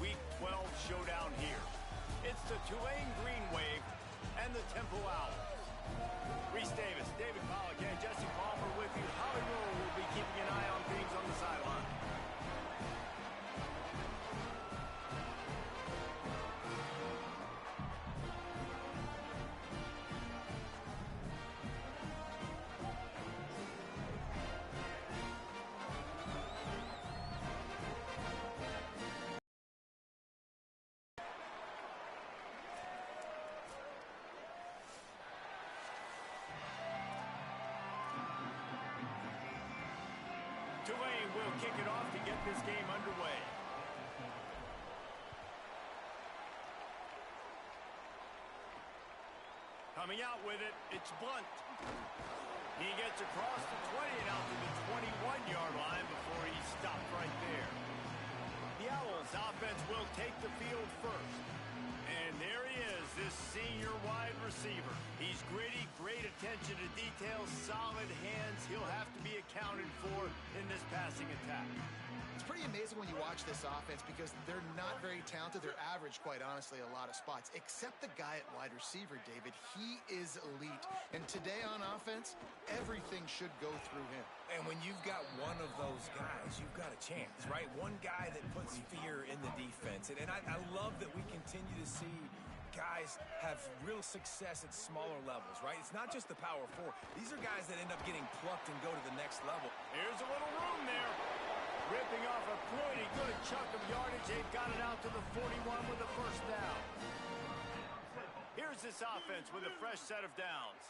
Week 12 showdown here. It's the Tulane Green Wave and the Temple Owls. Reese Davis, David Pollack, and Jesse Palmer with you. Holly Rowe will be keeping an eye on things on the sideline. Tulane will kick it off to get this game underway. Coming out with it, it's Blunt. He gets across the 20 and out to the 21-yard line before he stopped right there. The Owls offense will take the field first. And there he is, this senior wide receiver. He's gritty, great attention to detail, solid hands. He'll have to be accounted for in this passing attack. It's pretty amazing when you watch this offense because they're not very talented. They're average, quite honestly, a lot of spots. Except the guy at wide receiver, David. He is elite. And today on offense, everything should go through him. And when you've got one of those guys, you've got a chance, right? One guy that puts fear in the defense. And I love that we continue to see guys have real success at smaller levels, right? It's not just the power four. These are guys that end up getting plucked and go to the next level. Here's a little room there. Ripping off a pretty good chunk of yardage. They've got it out to the 41 with a first down. Here's this offense with a fresh set of downs.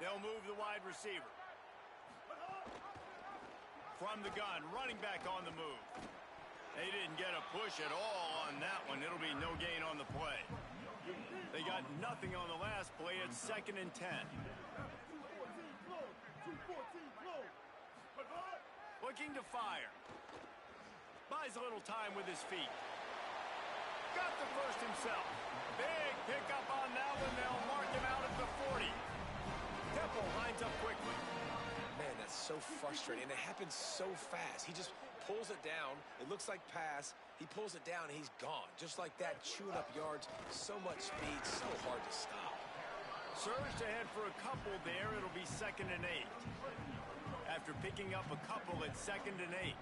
They'll move the wide receiver. From the gun, running back on the move. They didn't get a push at all on that one. It'll be no gain on the play. They got nothing on the last play. It's 2nd and 10. Looking to fire. Buys a little time with his feet. Got the first himself. Big pickup on that one. They'll mark him out at the 40. Temple lines up quickly. Man, that's so frustrating. And it happens so fast. He just pulls it down. It looks like pass. He pulls it down, and he's gone. Just like that, chewing up yards. So much speed, so hard to stop. Surged ahead for a couple there. It'll be 2nd and 8. After picking up a couple, it's 2nd and 8.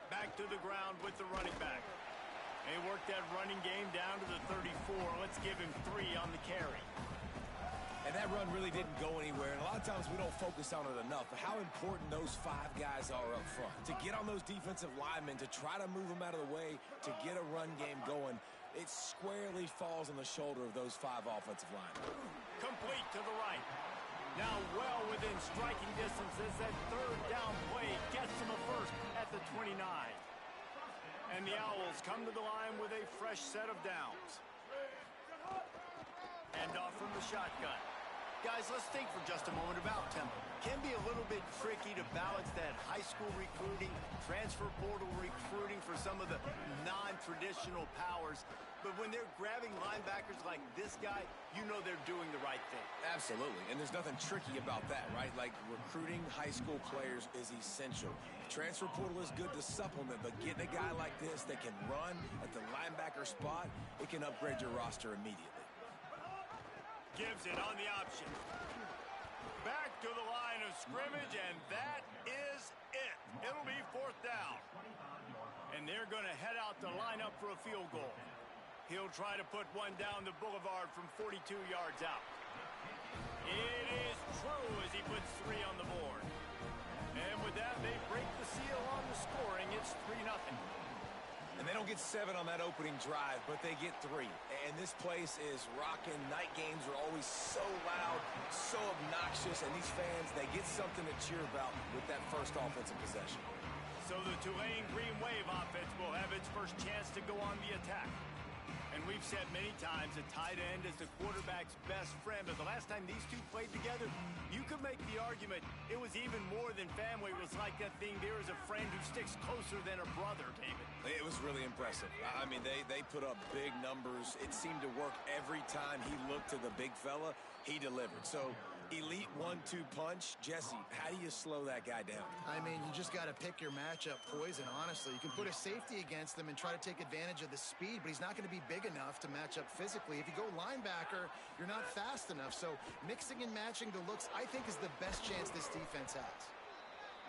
Back to the ground with the running back. They work that running game down to the 34. Let's give him 3 on the carry. And that run really didn't go anywhere. And a lot of times we don't focus on it enough. But how important those 5 guys are up front. To get on those defensive linemen, to try to move them out of the way, to get a run game going, it squarely falls on the shoulder of those 5 offensive linemen. Complete to the right. Now well within striking distance as that 3rd down play gets him a first at the 29. And the Owls come to the line with a fresh set of downs. And off from the shotgun. Guys, let's think for just a moment about Temple. Can be a little bit tricky to balance that high school recruiting, transfer portal recruiting for some of the non-traditional powers. But when they're grabbing linebackers like this guy, you know they're doing the right thing. Absolutely, and there's nothing tricky about that, right? Like, recruiting high school players is essential. Transfer portal is good to supplement, but getting a guy like this that can run at the linebacker spot, it can upgrade your roster immediately. Gives it on the option. Back to the line of scrimmage, and that is it. It'll be 4th down. And they're going to head out to line up for a field goal. He'll try to put one down the boulevard from 42 yards out. It is true as he puts 3 on the board. And with that, they break the seal on the scoring. It's 3-0. And they don't get 7 on that opening drive, but they get 3. And this place is rocking. Night games are always so loud, so obnoxious, and these fans, they get something to cheer about with that first offensive possession. So the Tulane Green Wave offense will have its first chance to go on the attack. And we've said many times a tight end is the quarterback's best friend, but the last time these two played together, you could make the argument it was even more than family. It was like that thing, there is a friend who sticks closer than a brother, David. It was really impressive. I mean, they put up big numbers. It seemed to work every time he looked to the big fella. He delivered. So elite 1-2 punch. Jesse, how do you slow that guy down? I mean, you just got to pick your matchup poison, honestly. You can put a safety against him and try to take advantage of the speed, but he's not going to be big enough to match up physically. If you go linebacker, you're not fast enough. So mixing and matching the looks, I think, is the best chance this defense has.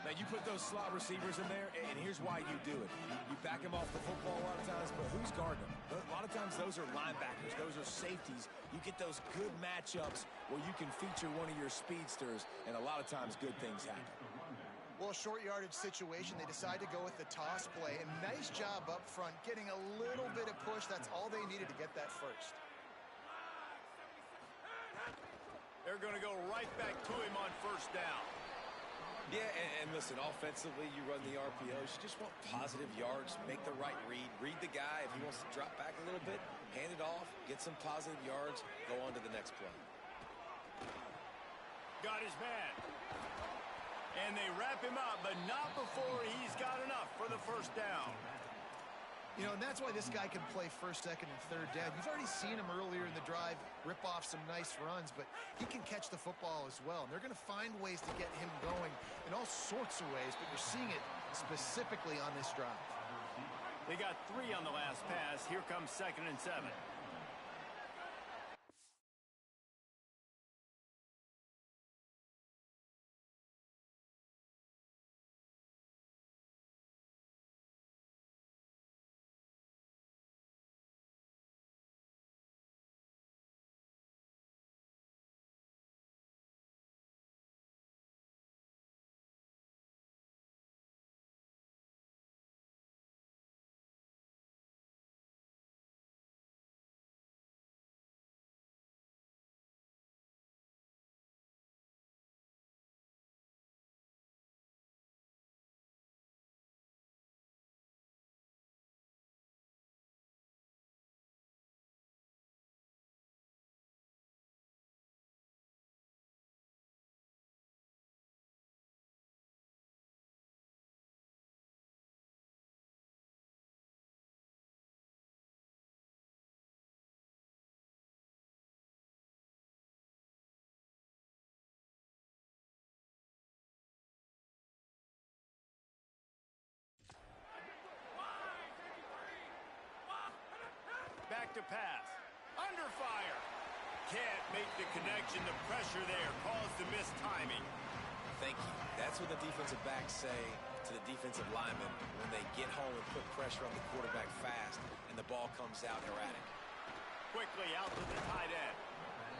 Now, you put those slot receivers in there, and here's why you do it. You back them off the football a lot of times, but who's guarding them? A lot of times those are linebackers. Those are safeties. You get those good matchups where you can feature one of your speedsters, and a lot of times good things happen. Well, short yardage situation, they decide to go with the toss play. And nice job up front, getting a little bit of push. That's all they needed to get that first. They're going to go right back to him on first down. Yeah, and listen, offensively, you run the RPOs. You just want positive yards, make the right read. Read the guy. If he wants to drop back a little bit, hand it off, get some positive yards, go on to the next play. Got his man. And they wrap him up, but not before he's got enough for the first down. You know, and that's why this guy can play first, second, and third down. You've already seen him earlier in the drive rip off some nice runs, but he can catch the football as well. And they're going to find ways to get him going in all sorts of ways, but you're seeing it specifically on this drive. They got 3 on the last pass. Here comes 2nd and 7. Back to pass. Under fire. Can't make the connection. The pressure there caused the missed timing. Thank you. That's what the defensive backs say to the defensive linemen when they get home and put pressure on the quarterback fast and the ball comes out erratic. Quickly out to the tight end.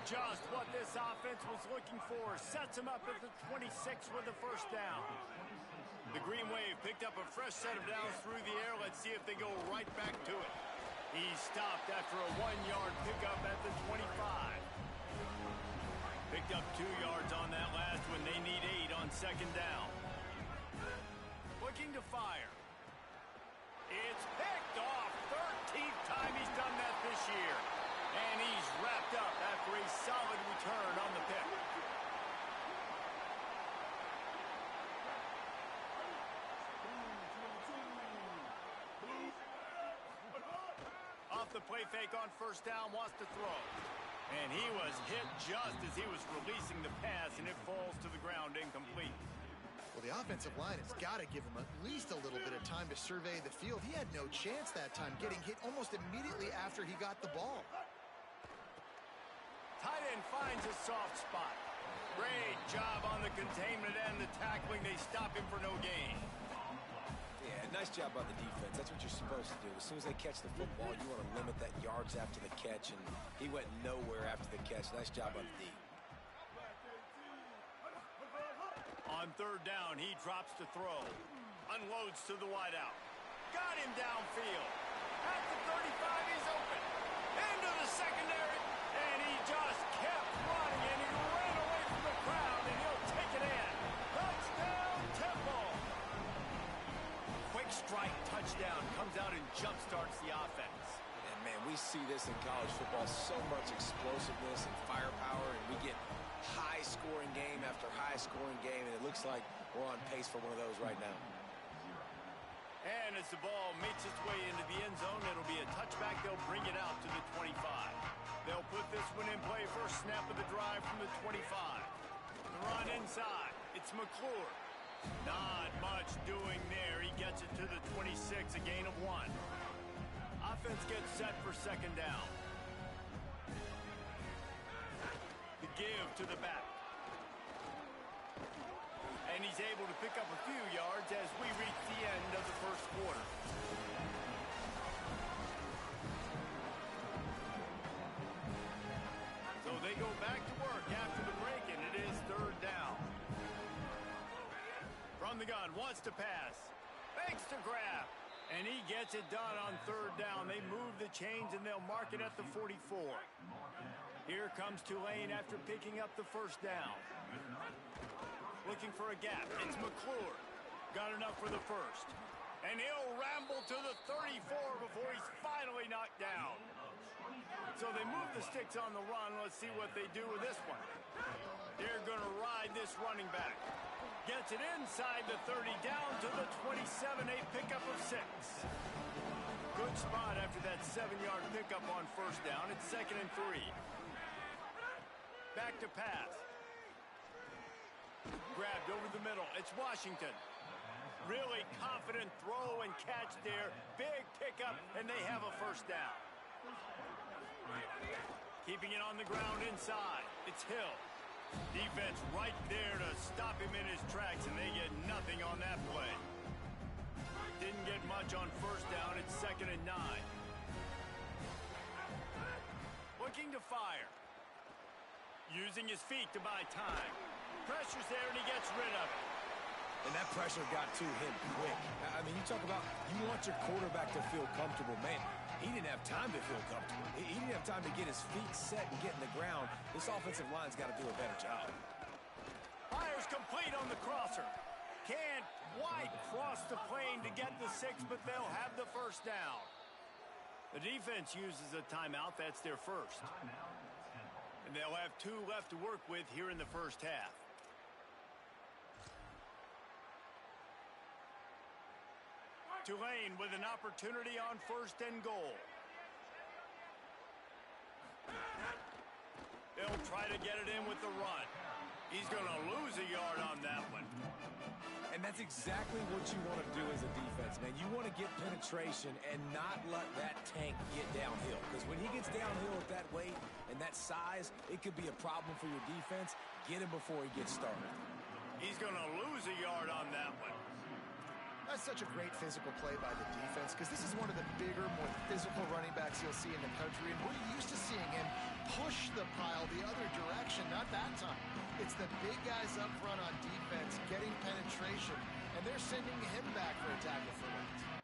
Just what this offense was looking for. Sets him up at the 26 with the first down. The Green Wave picked up a fresh set of downs through the air. Let's see if they go right back to it. He stopped after a 1-yard pickup at the 25. Picked up 2 yards on that last one. They need 8 on 2nd down. Looking to fire. It's picked off. 13th time he's done that this year. And he's wrapped up after a solid return on the pick. Off the play fake on first down, wants to throw. And he was hit just as he was releasing the pass, and it falls to the ground incomplete. Well, the offensive line has got to give him at least a little bit of time to survey the field. He had no chance that time, getting hit almost immediately after he got the ball. Tight end finds a soft spot. Great job on the containment and the tackling. They stop him for no gain. Yeah, nice job by the defense. That's what you're supposed to do. As soon as they catch the football, you want to limit that yards after the catch, and he went nowhere after the catch. Nice job by the D. On third down, he drops to throw. Unloads to the wideout. Got him downfield. At the 35, he's open. Into the secondary, and he just kept running, and he ran away from the crowd, and he'll take it in. Touchdown, Temple. Quick strike touchdown comes out and jump-starts the offense. And, man, we see this in college football, so much explosiveness and firepower, and we get high-scoring game after high-scoring game, and it looks like we're on pace for one of those right now. And as the ball makes its way into the end zone, it'll be a touchback. They'll bring it out to the 25. They'll put this one in play. First snap of the drive from the 25. Run inside. It's McClure. Not much doing there. He gets it to the 26, a gain of 1. Offense gets set for second down. The give to the back. And he's able to pick up a few yards as we reach the end of the first quarter. So they go back to work after the break, and it is third down. From the gun, wants to pass. Fakes to grab. And he gets it done on third down. They move the chains, and they'll mark it at the 44. Here comes Tulane after picking up the first down. Looking for a gap. It's McClure. Got enough for the first. And he'll ramble to the 34 before he's finally knocked down. So they move the sticks on the run. Let's see what they do with this one. They're going to ride this running back. Gets it inside the 30, down to the 27, a pickup of 6. Good spot after that 7-yard pickup on first down. It's 2nd and 3. Back to pass. Grabbed over the middle. It's Washington. Really confident throw and catch there. Big pickup, and they have a first down. Keeping it on the ground inside. It's Hill. Defense right there to stop him in his tracks, and they get nothing on that play. Didn't get much on first down. It's 2nd and 9. Looking to fire. Using his feet to buy time. Pressure's there, and he gets rid of it. And that pressure got to him quick. I mean, you talk about you want your quarterback to feel comfortable. Man, he didn't have time to feel comfortable. He didn't have time to get his feet set and get in the ground. This offensive line's got to do a better job. Fires complete on the crosser. Can't quite cross the plane to get the 6, but they'll have the first down. The defense uses a timeout. That's their first. And they'll have 2 left to work with here in the first half. Tulane with an opportunity on 1st and goal. They'll try to get it in with the run. He's going to lose a yard on that one. And that's exactly what you want to do as a defense, man. You want to get penetration and not let that tank get downhill. Because when he gets downhill at that weight and that size, it could be a problem for your defense. Get him before he gets started. He's going to lose a yard on that one. That's such a great physical play by the defense because this is one of the bigger, more physical running backs you'll see in the country, and we're used to seeing him push the pile the other direction. Not that time. It's the big guys up front on defense getting penetration, and they're sending him back for a tackle for loss.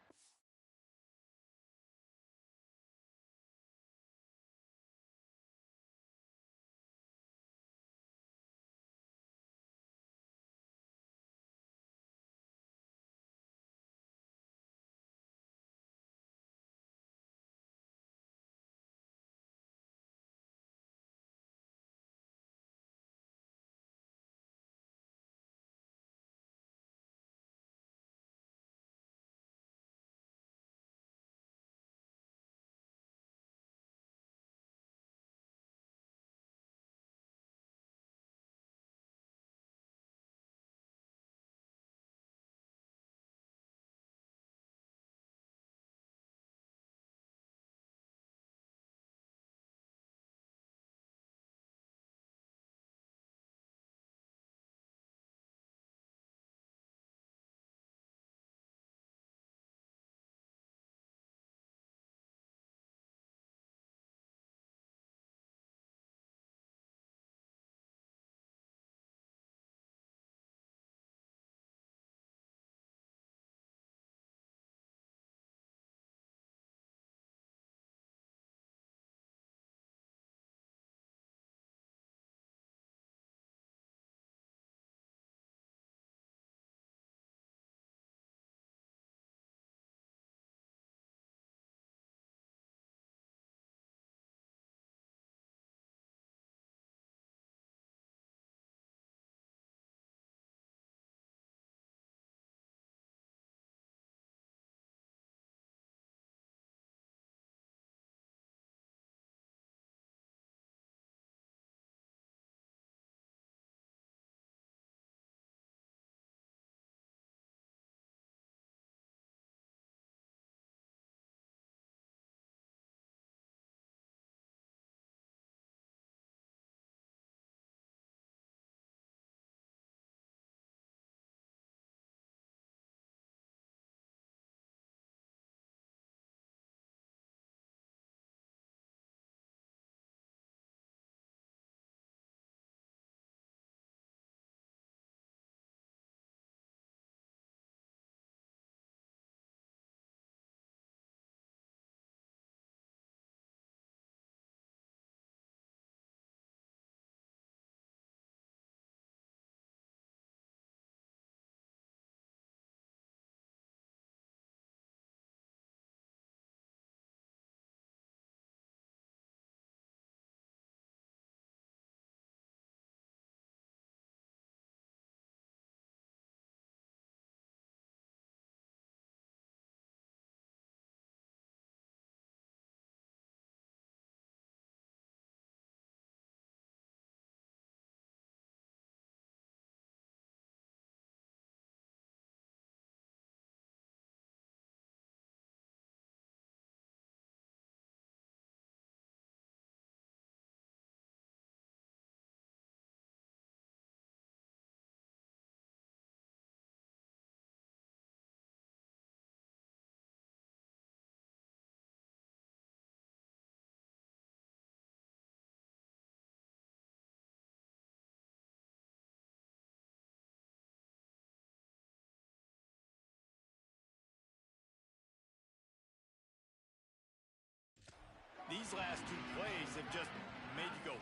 last two plays have just made you go,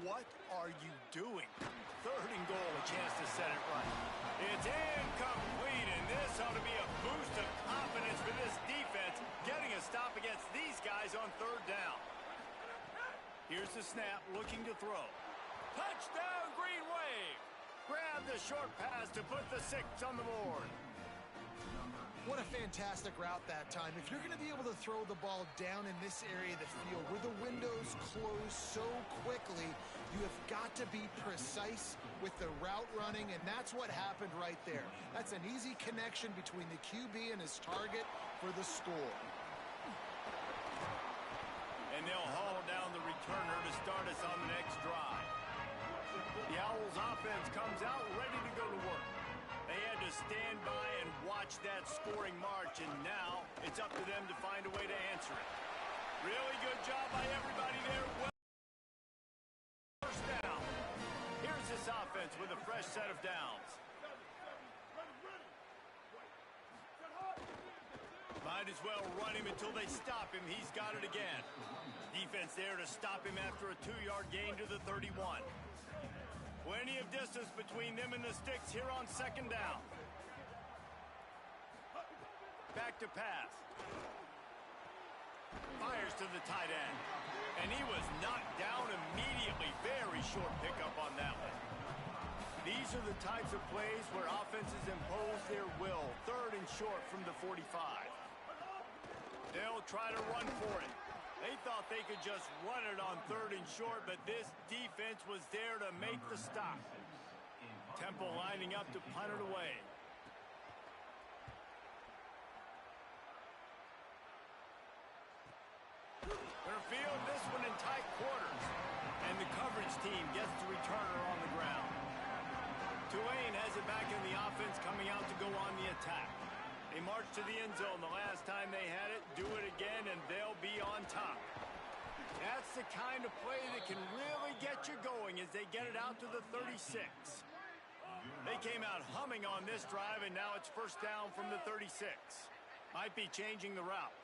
what are you doing? Third and goal, a chance to set it right. It's incomplete, and this ought to be a boost of confidence for this defense, getting a stop against these guys on third down. Here's the snap, looking to throw. Touchdown, Green Wave! Grab the short pass to put the 6 on the board. What a fantastic route that time. If you're going to be able to throw the ball down in this area of the field where the windows close so quickly, you have got to be precise with the route running, and that's what happened right there. That's an easy connection between the QB and his target for the score. And they'll haul down the returner to start us on the next drive. The Owls offense comes out ready to go to work. They had to stand by and watch that scoring march, and now it's up to them to find a way to answer it. Really good job by everybody there. Well, first down. Here's this offense with a fresh set of downs. Might as well run him until they stop him. He's got it again. Defense there to stop him after a 2-yard gain to the 31. Plenty of distance between them and the sticks here on second down. Back to pass. Fires to the tight end. And he was knocked down immediately. Very short pickup on that one. These are the types of plays where offenses impose their will. Third and short from the 45. They'll try to run for it. They thought they could just run it on third and short, but this defense was there to make the stop. Temple lining up to punt it away. They're field this one in tight quarters. And the coverage team gets the returner on the ground. Tulane has it back in the offense, coming out to go on the attack. They marched to the end zone the last time they had it, do it again, and they'll be on top. That's the kind of play that can really get you going as they get it out to the 36. They came out humming on this drive, and now it's first down from the 36. Might be changing the route.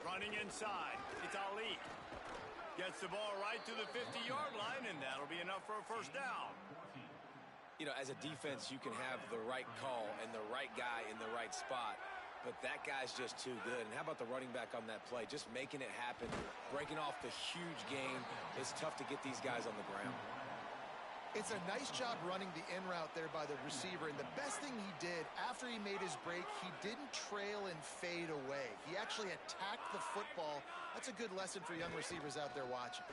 Running inside, it's Ali. Gets the ball right to the 50-yard line, and that'll be enough for a first down. You know, as a defense, you can have the right call and the right guy in the right spot, but that guy's just too good. And how about the running back on that play? Just making it happen, breaking off the huge gain. It's tough to get these guys on the ground. It's a nice job running the in route there by the receiver, and the best thing he did after he made his break, he didn't trail and fade away. He actually attacked the football. That's a good lesson for young receivers out there watching.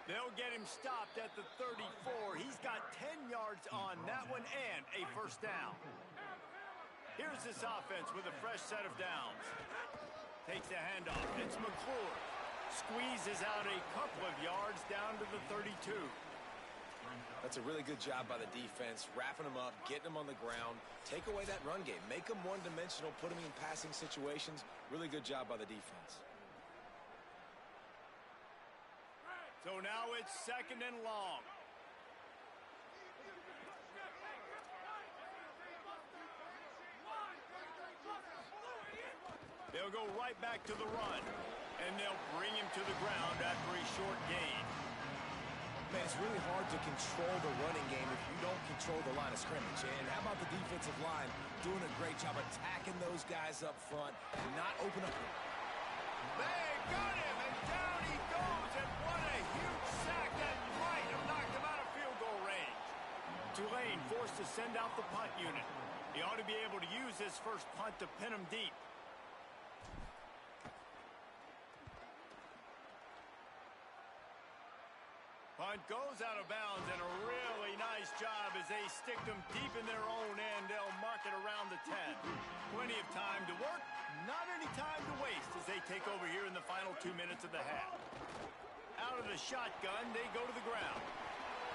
They'll get him stopped at the 34. He's got 10 yards on that one and a first down. Here's this offense with a fresh set of downs. Takes the handoff. It's McClure. Squeezes out a couple of yards down to the 32. That's a really good job by the defense, wrapping them up, getting them on the ground. Take away that run game. Make them one-dimensional, put them in passing situations. Really good job by the defense. So now it's second and long. They'll go right back to the run, and they'll bring him to the ground after a short gain. Man, it's really hard to control the running game if you don't control the line of scrimmage. And how about the defensive line doing a great job attacking those guys up front and not open up. They got him, and down he goes, and what a huge sack. That might have knocked him out of field goal range. Tulane forced to send out the punt unit. He ought to be able to use this first punt to pin him deep. Punt goes out of bounds, and a really nice job as they stick them deep in their own end. They'll mark it around the 10. Plenty of time to work, not any time to waste as they take over here in the final 2 minutes of the half. Out of the shotgun, they go to the ground.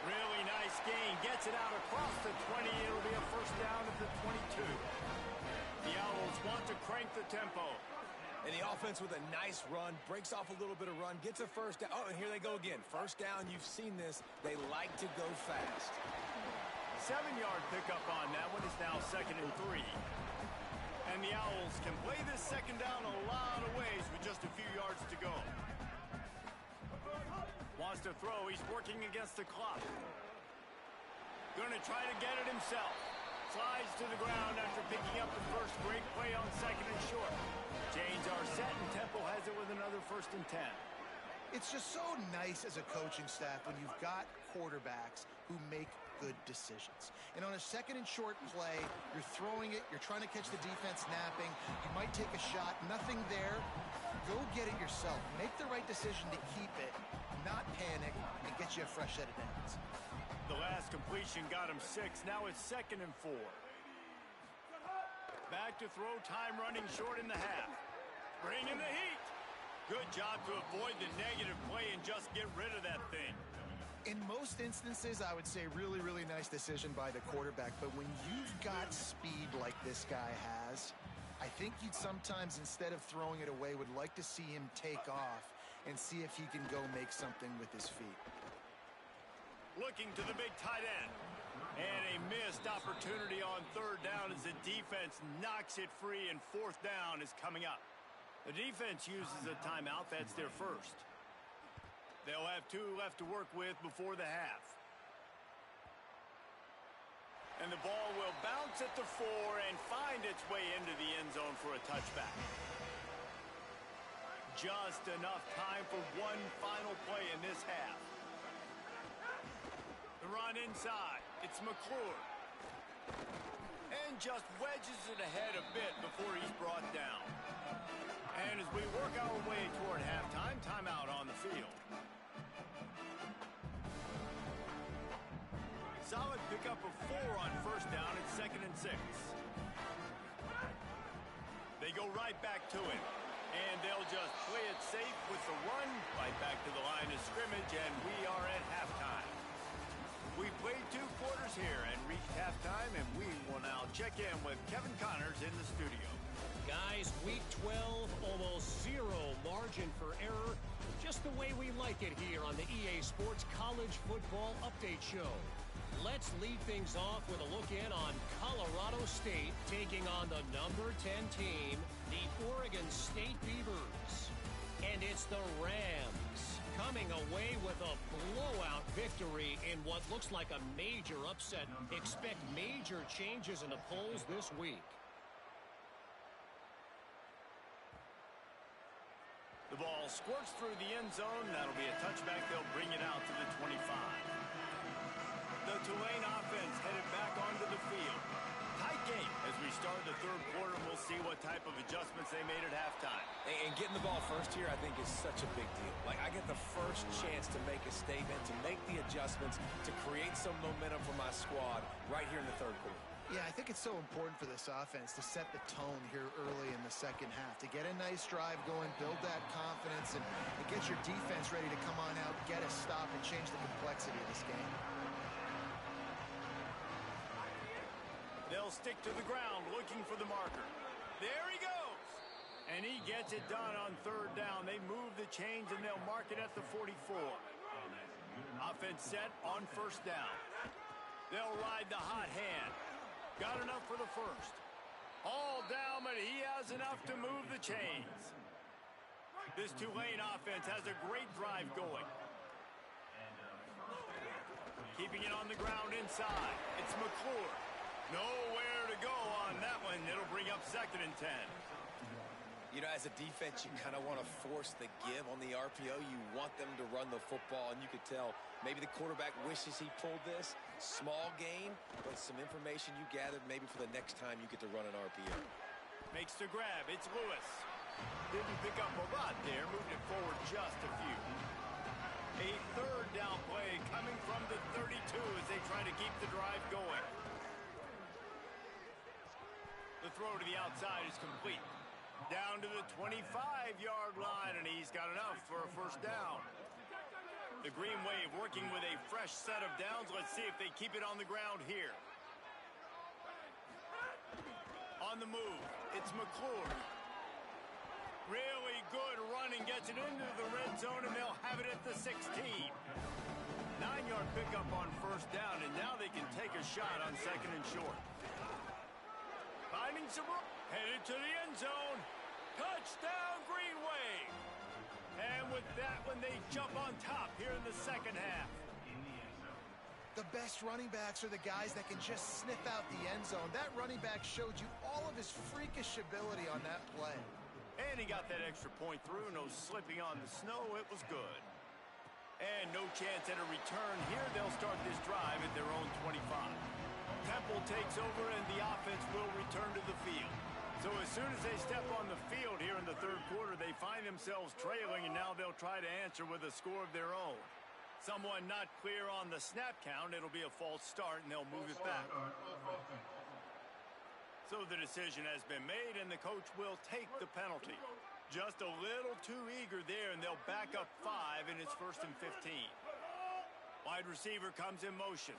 Really nice gain, gets it out across the 20. It'll be a first down at the 22. The Owls want to crank the tempo. And the offense with a nice run, breaks off a little bit of run, gets a first down. Oh, and here they go again. First down, you've seen this. They like to go fast. 7-yard pickup on that one. Is now second and 3. And the Owls can play this second down a lot of ways with just a few yards to go. Wants to throw. He's working against the clock. Going to try to get it himself. Slides to the ground after picking up the first. Great play on second and short. Chains are set, and Temple has it with another 1st and 10. It's just so nice as a coaching staff when you've got quarterbacks who make good decisions. And on a 2nd and short play, you're throwing it, you're trying to catch the defense napping, you might take a shot, nothing there. Go get it yourself. Make the right decision to keep it, not panic, and get you a fresh set of downs. The last completion got him 6. Now it's 2nd and 4. Back to throw, time running short in the half. Bring in the heat. Good job to avoid the negative play and just get rid of that thing. In most instances, I would say really, really nice decision by the quarterback. But when you've got speed like this guy has, I think you'd sometimes, instead of throwing it away, would like to see him take off and see if he can go make something with his feet. Looking to the big tight end. And a missed opportunity on 3rd down as the defense knocks it free, and 4th down is coming up. The defense uses a timeout. That's their first. They'll have 2 left to work with before the half. And the ball will bounce at the 4 and find its way into the end zone for a touchback. Just enough time for one final play in this half. The run inside. It's McClure. And just wedges it ahead a bit before he's brought down. And as we work our way toward halftime, timeout on the field. Solid pickup of 4 on 1st down. It's 2nd and 6. They go right back to it. And they'll just play it safe with the run. Right back to the line of scrimmage, and we are at halftime. We've played 2 quarters here and reached halftime, and we will now check in with Kevin Connors in the studio. Guys, week 12, almost 0 margin for error. Just the way we like it here on the EA Sports College Football Update Show. Let's lead things off with a look in on Colorado State taking on the number 10 team, the Oregon State Beavers. And it's the Rams coming away with a blowout victory in what looks like a major upset. Expect major changes in the polls this week. The ball squirts through the end zone. That'll be a touchback. They'll bring it out to the 25. The Tulane offense headed back onto the field. Tight game as we start the 3rd quarter. We'll see what type of adjustments they made at halftime. And getting the ball first here, I think, is such a big deal. Like, I get the first chance to make a statement, to make the adjustments, to create some momentum for my squad right here in the 3rd quarter. Yeah, I think it's so important for this offense to set the tone here early in the 2nd half, to get a nice drive going, build that confidence, and get your defense ready to come on out, get a stop, and change the complexity of this game. They'll stick to the ground looking for the marker. There he goes. And he gets it done on 3rd down. They move the chains, and they'll mark it at the 44. Offense set on 1st down. They'll ride the hot hand. Got enough for the first. All down, but he has enough to move the chains. This Tulane offense has a great drive going. Keeping it on the ground inside. It's McClure. Nowhere to go on that one. It'll bring up 2nd and 10. You know, as a defense, you kind of want to force the give on the RPO. You want them to run the football, and you could tell maybe the quarterback wishes he pulled this. Small gain, but some information you gathered maybe for the next time you get to run an RPO. Makes the grab. It's Lewis. Didn't pick up a lot there. Moved it forward just a few. A 3rd down play coming from the 32 as they try to keep the drive going. The throw to the outside is complete. Down to the 25-yard line, and he's got enough for a 1st down. The Green Wave working with a fresh set of downs. Let's see if they keep it on the ground here. On the move, it's McClure. Really good running, gets it into the red zone, and they'll have it at the 16. 9-yard pickup on 1st down, and now they can take a shot on 2nd and short. Finding some room. Headed to the end zone. Touchdown, Green Wave. And with that one, they jump on top here in the second half. The best running backs are the guys that can just sniff out the end zone. That running back showed you all of his freakish ability on that play. And he got that extra point through. No slipping on the snow. It was good. And no chance at a return here. They'll start this drive at their own 25. Temple takes over, and the offense will return to the field. So as soon as they step on the field here in the third quarter, they find themselves trailing, and now they'll try to answer with a score of their own. Someone not clear on the snap count. It'll be a false start, and they'll move it back. So the decision has been made, and the coach will take the penalty. Just a little too eager there, and they'll back up 5, and it's 1st and 15. Wide receiver comes in motion.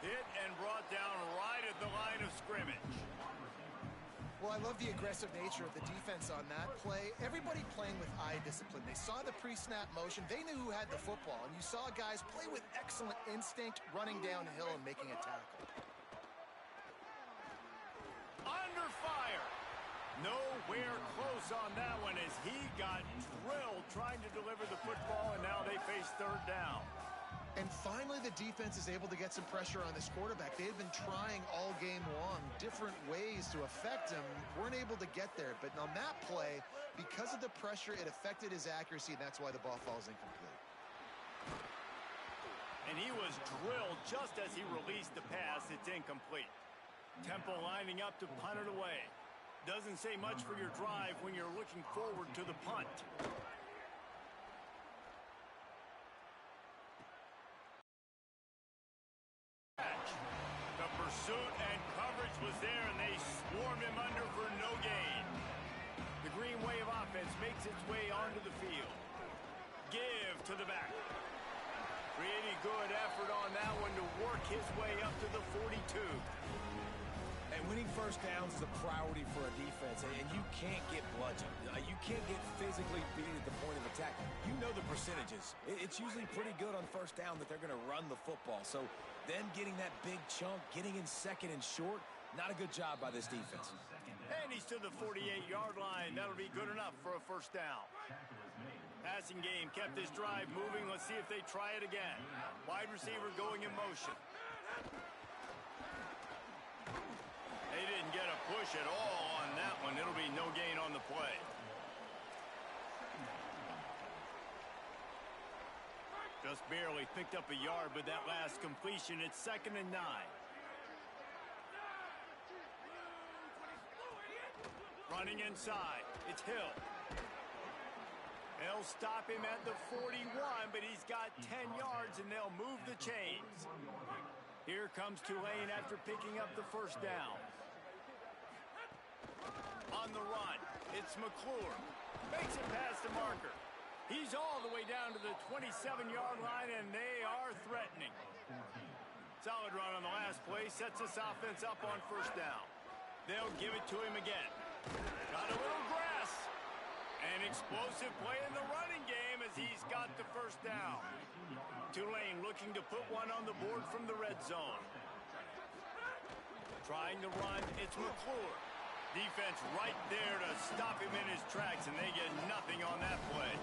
Hit and brought down right at the line of scrimmage. Well, I love the aggressive nature of the defense on that play. Everybody playing with eye discipline. They saw the pre-snap motion. They knew who had the football. And you saw guys play with excellent instinct, running downhill and making a tackle. Under fire. Nowhere close on that one as he got drilled trying to deliver the football, and now they face third down. And finally, the defense is able to get some pressure on this quarterback. They had been trying all game long different ways to affect him. Weren't able to get there. But on that play, because of the pressure, it affected his accuracy, and that's why the ball falls incomplete. And he was drilled just as he released the pass. It's incomplete. Temple lining up to punt it away. Doesn't say much for your drive when you're looking forward to the punt. The pursuit and coverage was there, and they swarmed him under for no gain. The Green Wave offense makes its way onto the field. Give to the back. Pretty good effort on that one to work his way up to the 42. And winning first downs is a priority for a defense, and you can't get bludgeoned. You can't get physically beat at the point of attack. You know the percentages. It's usually pretty good on first down that they're going to run the football. So them getting that big chunk, getting in second and short, not a good job by this defense. And he's to the 48-yard line. That'll be good enough for a first down. Passing game kept this drive moving. Let's see if they try it again. Wide receiver going in motion. They didn't get a push at all on that one. It'll be no gain on the play. Just barely picked up a yard with that last completion. It's 2nd and 9. Running inside. It's Hill. They'll stop him at the 41, but he's got 10 yards, and they'll move the chains. Here comes Tulane after picking up the first down. On the run, it's McClure. Makes it past the marker. He's all the way down to the 27-yard line, and they are threatening. Solid run on the last play. Sets this offense up on first down. They'll give it to him again. Got a little grass. An explosive play in the running game as he's got the first down. Tulane looking to put one on the board from the red zone. Trying to run, it's McClure. Defense right there to stop him in his tracks, and they get nothing on that play.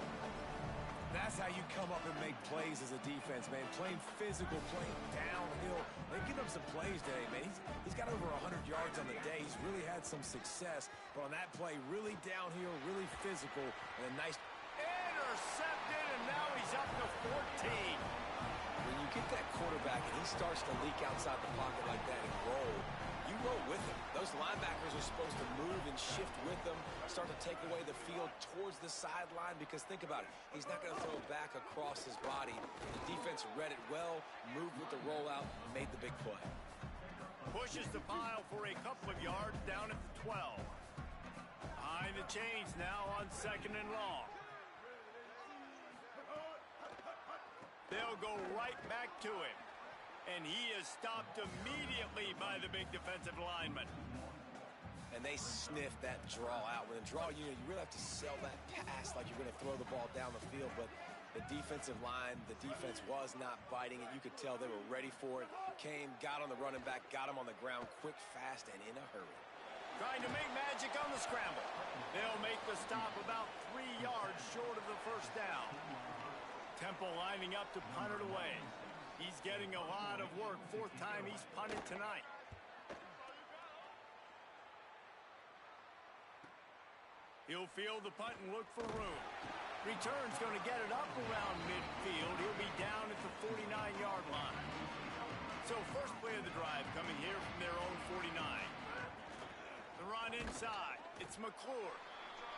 That's how you come up and make plays as a defense, man. Playing physical, playing downhill. They've given up some plays today, man. He's got over 100 yards on the day. He's really had some success. But on that play, really downhill, really physical, and a nice... Intercepted, and now he's up to 14. When you get that quarterback and he starts to leak outside the pocket like that and roll, you roll with him. Those linebackers are supposed to move and shift with them, start to take away the field towards the sideline, because think about it. He's not going to throw it back across his body. The defense read it well, moved with the rollout, made the big play. Pushes the pile for a couple of yards down at the 12. Behind the chains now on 2nd and long. They'll go right back to him. And he is stopped immediately by the big defensive lineman. And they sniff that draw out. With a draw unit, you really have to sell that pass like you're going to throw the ball down the field. But the defensive line, the defense was not biting it. You could tell they were ready for it. Came, got on the running back, got him on the ground quick, fast, and in a hurry. Trying to make magic on the scramble. They'll make the stop about 3 yards short of the first down. Temple lining up to punt it away. He's getting a lot of work. 4th time he's punted tonight. He'll field the punt and look for room. Return's going to get it up around midfield. He'll be down at the 49-yard line. So first play of the drive coming here from their own 49. The run inside. It's McClure.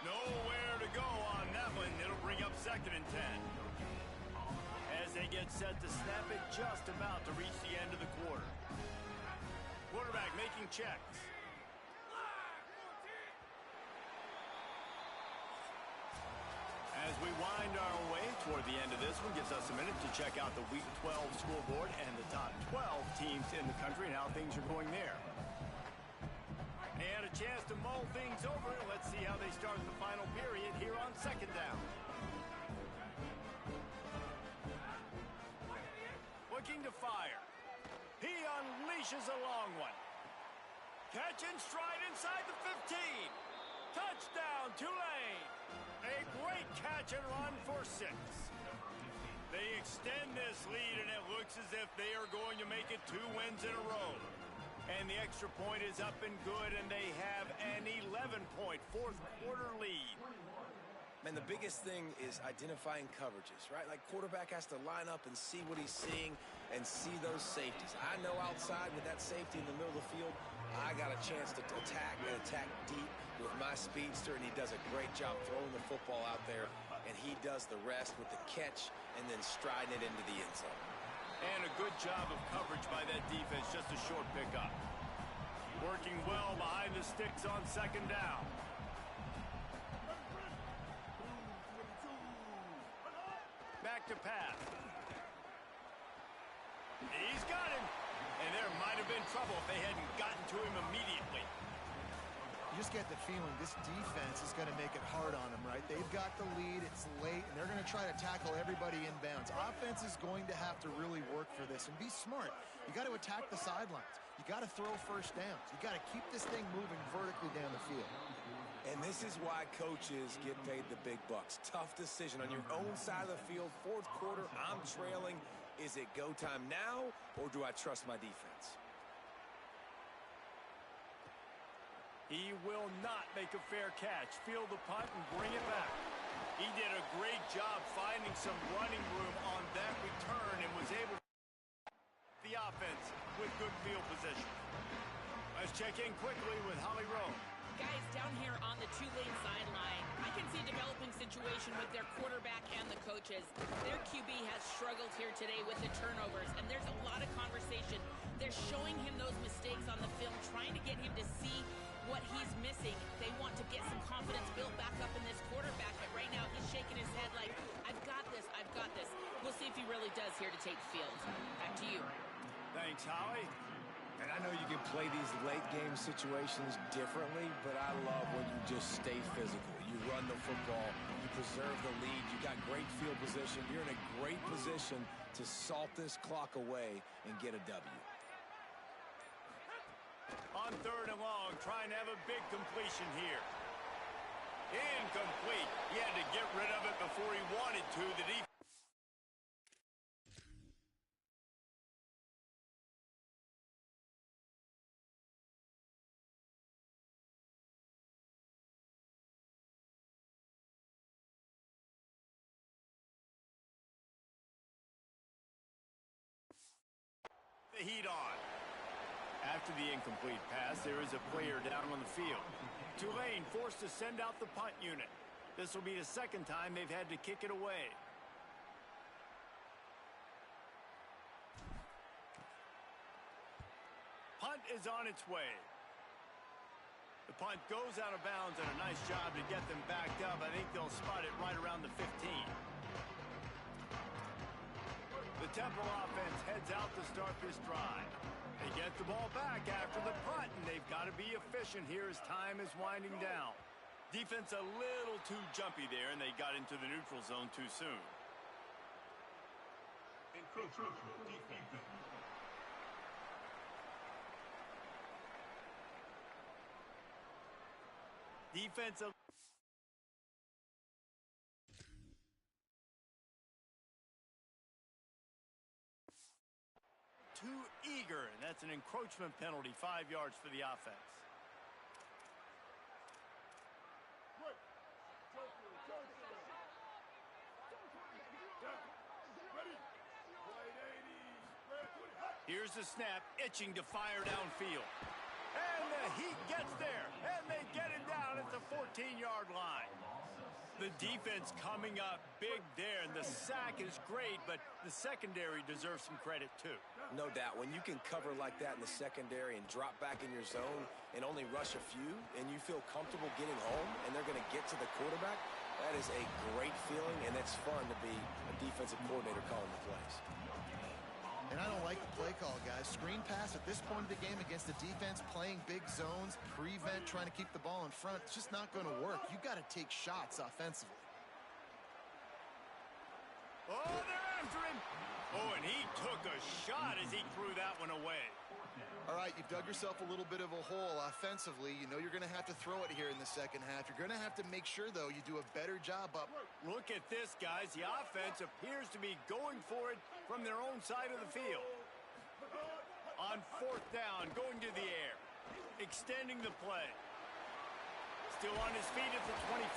Nowhere to go on that one. It'll bring up 2nd and 10. As they get set to snap it, just about to reach the end of the quarter. Quarterback making checks. As we wind our way toward the end of this one, gives us a minute to check out the Week 12 scoreboard and the top 12 teams in the country and how things are going there. And a chance to mull things over. Let's see how they start the final period here on 2nd down. Looking to fire. He unleashes a long one. Catch and stride inside the 15. Touchdown, Tulane. A great catch and run for 6. They extend this lead, and it looks as if they are going to make it 2 wins in a row. And the extra point is up and good, and they have an 11-point 4th quarter lead. Man, the biggest thing is identifying coverages, right? Like, quarterback has to line up and see what he's seeing and see those safeties. I know outside with that safety in the middle of the field, I got a chance to attack and attack deep with my speedster, and he does a great job throwing the football out there, and he does the rest with the catch and then striding it into the end zone. And a good job of coverage by that defense, just a short pickup. Working well behind the sticks on 2nd down. Back to pass. He's got him. And there might have been trouble if they hadn't gotten to him immediately. You just get the feeling this defense is going to make it hard on them, right? They've got the lead, it's late, and they're going to try to tackle everybody inbounds. Offense is going to have to really work for this and be smart. You got to attack the sidelines. You got to throw first downs. You got to keep this thing moving vertically down the field. And this is why coaches get paid the big bucks. Tough decision on your own side of the field. 4th quarter, I'm trailing. Is it go time now, or do I trust my defense? He will not make a fair catch. Field the punt and bring it back. He did a great job finding some running room on that return and was able to the offense with good field position. Let's check in quickly with Holly Rowe. Guys, down here on the Tulane sideline, I can see a developing situation with their quarterback and the coaches. Their QB has struggled here today with the turnovers, and there's a lot of conversation. They're showing him those mistakes on the film, trying to get him to see what he's missing. They want to get some confidence built back up in this quarterback, but right now he's shaking his head like, I've got this, I've got this. We'll see if he really does here to take the field. Back to you. Thanks, Holly. And I know you can play these late-game situations differently, but I love when you just stay physical. You run the football, you preserve the lead, you got great field position. You're in a great position to salt this clock away and get a W. On 3rd and long, trying to have a big completion here. Incomplete. He had to get rid of it before he wanted to. The defense. The heat on. After the incomplete pass, there is a player down on the field. Tulane forced to send out the punt unit. This will be the 2nd time they've had to kick it away. Punt is on its way. The punt goes out of bounds, and a nice job to get them backed up. I think they'll spot it right around the 15. The Temple offense heads out to start this drive. They get the ball back after the punt, and they've got to be efficient here as time is winding down. Defense a little too jumpy there, and they got into the neutral zone too soon. Defensive. Too eager, and that's an encroachment penalty, 5 yards for the offense. Here's the snap, itching to fire downfield. And the Heat gets there, and they get it down at the 14-yard line. The defense coming up big there, and the sack is great, but the secondary deserves some credit too. No doubt. When you can cover like that in the secondary and drop back in your zone and only rush a few, and you feel comfortable getting home, and they're going to get to the quarterback, that is a great feeling, and it's fun to be a defensive coordinator calling the plays. And I don't like the play call, guys. Screen pass at this point of the game against the defense, playing big zones, prevent, trying to keep the ball in front. It's just not going to work. You got to take shots offensively. Oh, they're after him. Oh, and he took a shot as he threw that one away. All right, you've dug yourself a little bit of a hole offensively. You know you're going to have to throw it here in the second half. You're going to have to make sure, though, you do a better job up. Look at this, guys. The offense appears to be going for it from their own side of the field. On fourth down, going to the air. Extending the play. Still on his feet at the 25.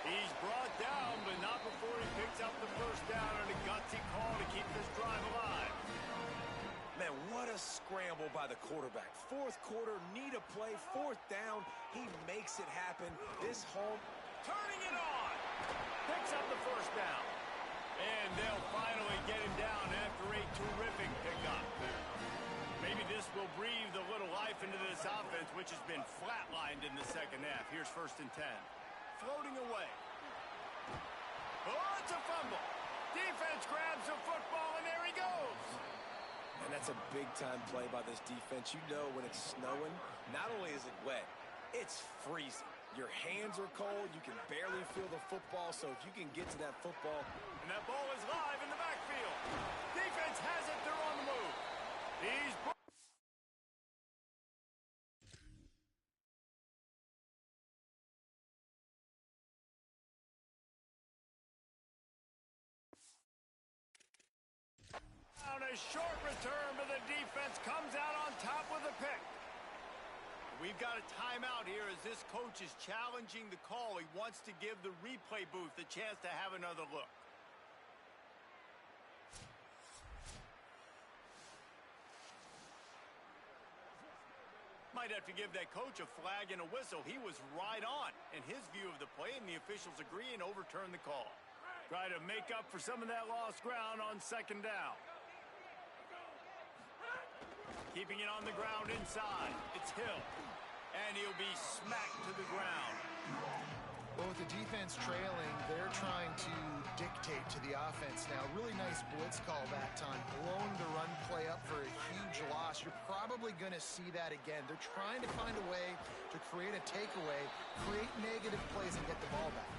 He's brought down, but not before he picks up the first down on a gutsy call to keep this drive alive. Man, what a scramble by the quarterback. Fourth quarter, need a play, fourth down. He makes it happen. This home, turning it on. Picks up the first down. And they'll finally get him down after a terrific pickup. Maybe this will breathe a little life into this offense, which has been flatlined in the second half. Here's 1st and 10. Floating away. Oh, it's a fumble. Defense grabs the football, and there he goes. And that's a big-time play by this defense. You know when it's snowing, not only is it wet, it's freezing. Your hands are cold. You can barely feel the football, so if you can get to that football. And that ball is live in the backfield. Defense has it. They're on the move. He's a short return, but the defense comes out on top with a pick. We've got a timeout here as this coach is challenging the call. He wants to give the replay booth a chance to have another look. Might have to give that coach a flag and a whistle. He was right on in his view of the play, and the officials agree and overturn the call. Try to make up for some of that lost ground on 2nd down. Keeping it on the ground inside. It's Hill. And he'll be smacked to the ground. Well, with the defense trailing, they're trying to dictate to the offense now. Really nice blitz call that time. Blowing the run play up for a huge loss. You're probably going to see that again. They're trying to find a way to create a takeaway, create negative plays, and get the ball back.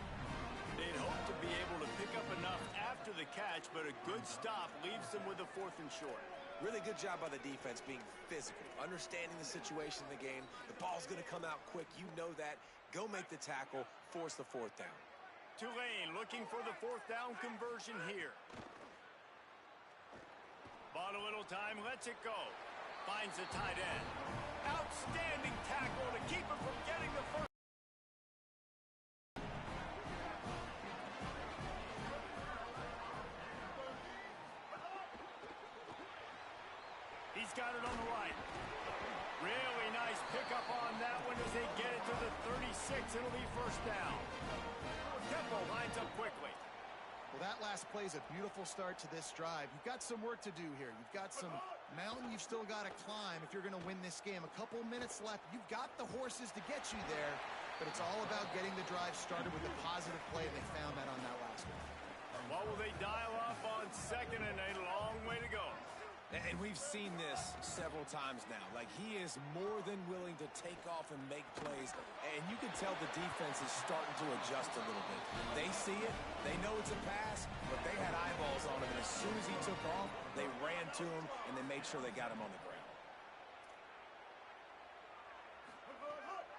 They'd hope to be able to pick up enough after the catch, but a good stop leaves them with a 4th and short. Really good job by the defense being physical, understanding the situation in the game. The ball's going to come out quick. You know that. Go make the tackle, force the 4th down. Tulane looking for the 4th down conversion here. Bought a little time, lets it go. Finds the tight end. Outstanding tackle to keep him from getting the first. He's got it on the right. Really nice pickup on that one as they get it to the 36. It'll be 1st down. Tempo lines up quickly. Well, that last play is a beautiful start to this drive. You've got some work to do here. You've got some mountain you've still got to climb if you're going to win this game. A couple of minutes left. You've got the horses to get you there, but it's all about getting the drive started with a positive play, and they found that on that last one. What will they dial up on 2nd and a long way to go? And we've seen this several times now. Like, he is more than willing to take off and make plays. And you can tell the defense is starting to adjust a little bit. They see it. They know it's a pass, but they had eyeballs on him. And as soon as he took off, they ran to him, and they made sure they got him on the ground.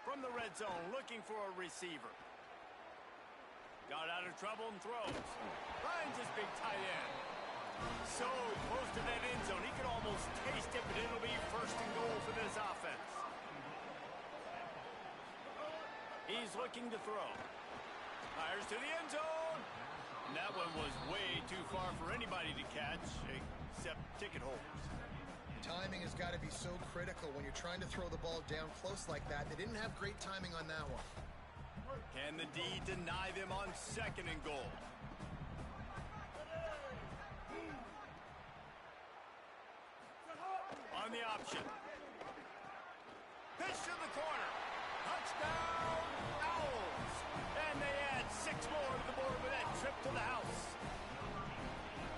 From the red red zone looking for a receiver. Got out of trouble and throws. Finds his big tight end. So close to that end zone, he could almost taste it, but it'll be first and goal for this offense. He's looking to throw. Fires to the end zone. And that one was way too far for anybody to catch, except ticket holders. Timing has got to be so critical when you're trying to throw the ball down close like that. They didn't have great timing on that one. Can the D deny them on second and goal? On the option. Pitch to the corner. Touchdown, Owls. And they add 6 more to the board with that trip to the house.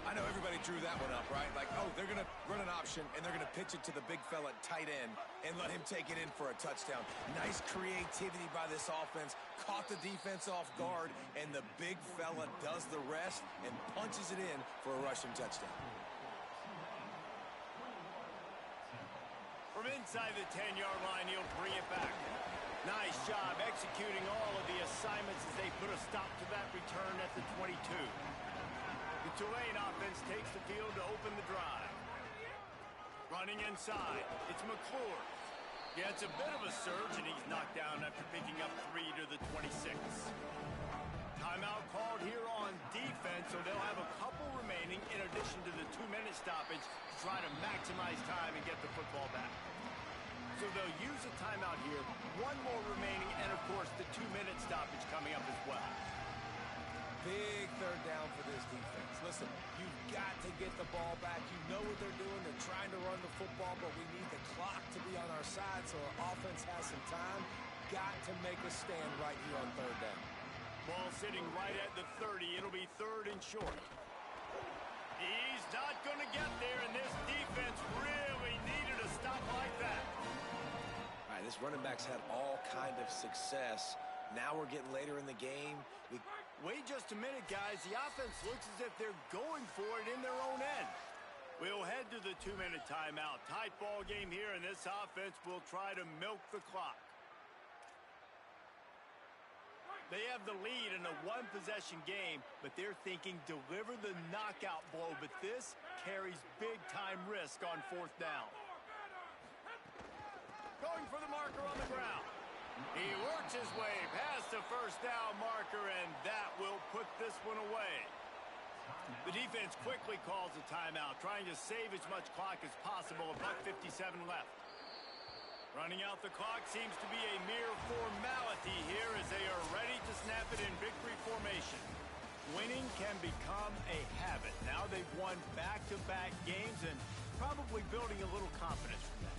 I know everybody drew that one up, right? Like, oh, they're going to run an option, and they're going to pitch it to the big fella at tight end and let him take it in for a touchdown. Nice creativity by this offense. Caught the defense off guard, and the big fella does the rest and punches it in for a rushing touchdown. From inside the 10-yard line, he'll bring it back. Nice job executing all of the assignments as they put a stop to that return at the 22. The Tulane offense takes the field to open the drive. Running inside, it's McClure. Gets a bit of a surge, and he's knocked down after picking up 3 to the 26. Timeout called here on defense, so they'll have a couple remaining in addition to the 2-minute stoppage to try to maximize time and get the football back. So they'll use a timeout here, 1 more remaining, and of course the 2-minute stoppage coming up as well. Big third down for this defense. Listen, you've got to get the ball back. You know what they're doing. They're trying to run the football, but we need the clock to be on our side so our offense has some time. Got to make a stand right here on third down. Ball sitting right at the 30. It'll be 3rd and short. He's not going to get there, and this defense really needed a stop like that. All right, this running back's had all kind of success. Now we're getting later in the game. Wait just a minute, guys. The offense looks as if they're going for it in their own end. We'll head to the 2-minute timeout. Tight ball game here, and this offense will try to milk the clock. They have the lead in a 1-possession game, but they're thinking deliver the knockout blow, but this carries big-time risk on 4th down. Going for the marker on the ground. He works his way past the 1st down marker, and that will put this one away. The defense quickly calls a timeout, trying to save as much clock as possible. $1:57 left. Running out the clock seems to be a mere formality here as they are ready to snap it in victory formation. Winning can become a habit. Now they've won back-to-back games and probably building a little confidence from that.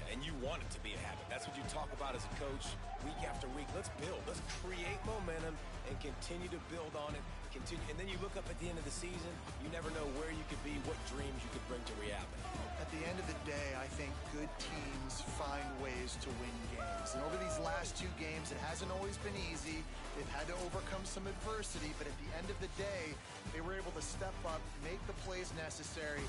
And you want it to be a habit. That's what you talk about as a coach week after week. Let's build. Let's create momentum and continue to build on it. And then you look up at the end of the season, you never know where you could be, what dreams you could bring to reality. At the end of the day, I think good teams find ways to win games. And over these last 2 games, it hasn't always been easy. They've had to overcome some adversity, but at the end of the day, they were able to step up, make the plays necessary,